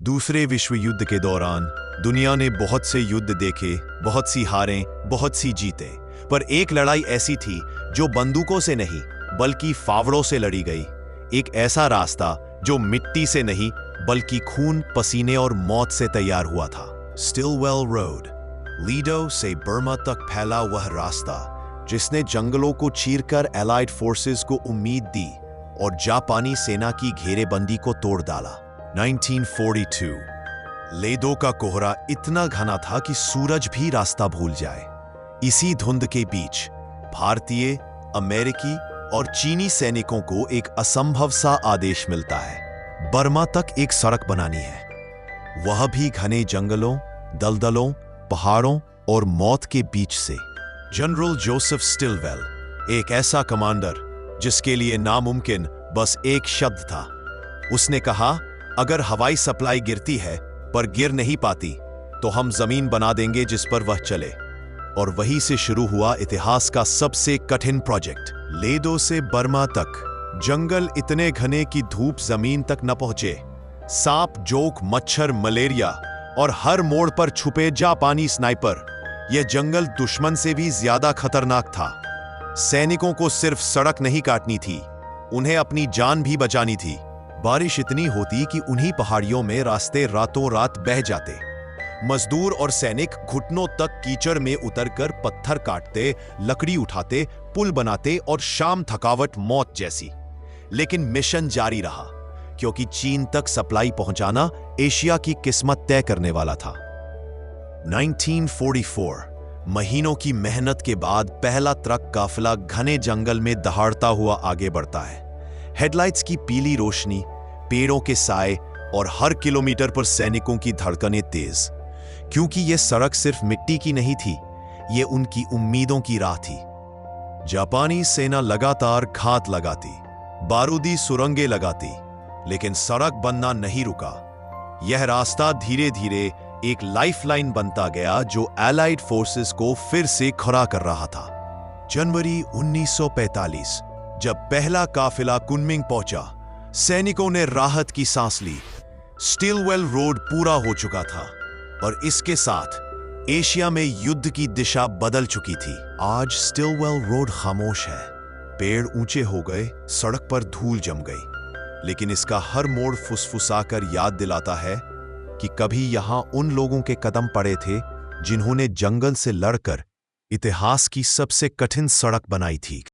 दूसरे विश्व युद्ध के दौरान दुनिया ने बहुत से युद्ध देखे, बहुत सी हारें, बहुत सी जीते, पर एक लड़ाई ऐसी थी जो बंदूकों से नहीं बल्कि फावड़ों से लड़ी गई। एक ऐसा रास्ता जो मिट्टी से नहीं बल्कि खून, पसीने और मौत से तैयार हुआ था। स्टिलवेल रोड, लीडो से बर्मा तक फैला वह रास्ता जिसने जंगलों को चीरकर एलाइड फोर्सेस को उम्मीद दी और जापानी सेना की घेरेबंदी को तोड़ डाला। 1942 लेदो का कोहरा इतना घना था कि सूरज भी रास्ता भूल जाए। इसी धुंध के बीच भारतीय, अमेरिकी और चीनी सैनिकों को एक असंभव सा आदेश मिलता है। बर्मा तक एक सड़क बनानी है, वह भी घने जंगलों, दलदलों, पहाड़ों और मौत के बीच से। जनरल जोसेफ स्टिलवेल, एक ऐसा कमांडर जिसके लिए नामुमकिन बस एक शब्द था। उसने कहा, अगर हवाई सप्लाई गिरती है पर गिर नहीं पाती तो हम जमीन बना देंगे जिस पर वह चले। और वहीं से शुरू हुआ इतिहास का सबसे कठिन प्रोजेक्ट। लेदो से बर्मा तक जंगल इतने घने कि धूप जमीन तक न पहुंचे। सांप, जोक, मच्छर, मलेरिया और हर मोड़ पर छुपे जापानी स्नाइपर। यह जंगल दुश्मन से भी ज्यादा खतरनाक था। सैनिकों को सिर्फ सड़क नहीं काटनी थी, उन्हें अपनी जान भी बचानी थी। बारिश इतनी होती कि उन्हीं पहाड़ियों में रास्ते रातों रात बह जाते। मजदूर और सैनिक घुटनों तक कीचड़ में उतरकर पत्थर काटते, लकड़ी उठाते, पुल बनाते और शाम थकावट मौत जैसी। लेकिन मिशन जारी रहा क्योंकि चीन तक सप्लाई पहुंचाना एशिया की किस्मत तय करने वाला था। 1944 महीनों की मेहनत के बाद पहला ट्रक काफिला घने जंगल में दहाड़ता हुआ आगे बढ़ता है। हेडलाइट्स की पीली रोशनी, पेड़ों के साए और हर किलोमीटर पर सैनिकों की धड़कनें तेज, क्योंकि यह सड़क सिर्फ मिट्टी की नहीं थी, यह उनकी उम्मीदों की राह थी। जापानी सेना लगातार घात लगाती, बारूदी सुरंगें लगाती, लेकिन सड़क बनना नहीं रुका। यह रास्ता धीरे धीरे एक लाइफलाइन बनता गया जो एलाइड फोर्सेस को फिर से खड़ा कर रहा था। जनवरी 1945 जब पहला काफिला कुनमिंग पहुंचा, सैनिकों ने राहत की सांस ली। स्टिलवेल रोड पूरा हो चुका था और इसके साथ एशिया में युद्ध की दिशा बदल चुकी थी। आज स्टिलवेल रोड खामोश है, पेड़ ऊंचे हो गए, सड़क पर धूल जम गई, लेकिन इसका हर मोड़ फुसफुसाकर याद दिलाता है कि कभी यहां उन लोगों के कदम पड़े थे जिन्होंने जंगल से लड़कर इतिहास की सबसे कठिन सड़क बनाई थी।